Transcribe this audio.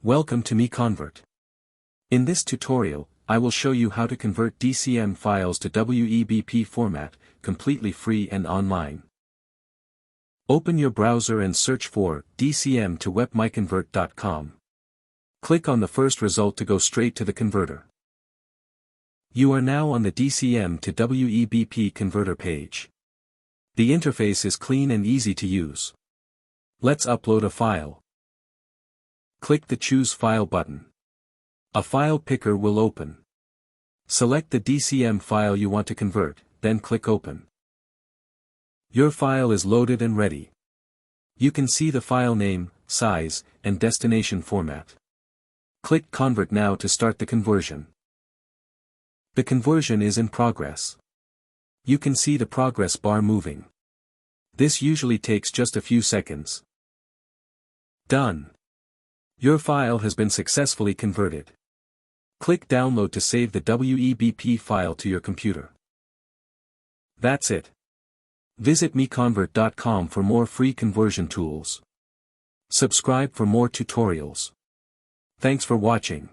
Welcome to MiConvert. In this tutorial, I will show you how to convert DCM files to WEBP format, completely free and online. Open your browser and search for DCM to MiConvert.com. Click on the first result to go straight to the converter. You are now on the DCM to WEBP converter page. The interface is clean and easy to use. Let's upload a file. Click the Choose File button. A file picker will open. Select the DCM file you want to convert, then click Open. Your file is loaded and ready. You can see the file name, size, and destination format. Click Convert now to start the conversion. The conversion is in progress. You can see the progress bar moving. This usually takes just a few seconds. Done. Your file has been successfully converted. Click Download to save the WEBP file to your computer. That's it. Visit MiConvert.com for more free conversion tools. Subscribe for more tutorials. Thanks for watching.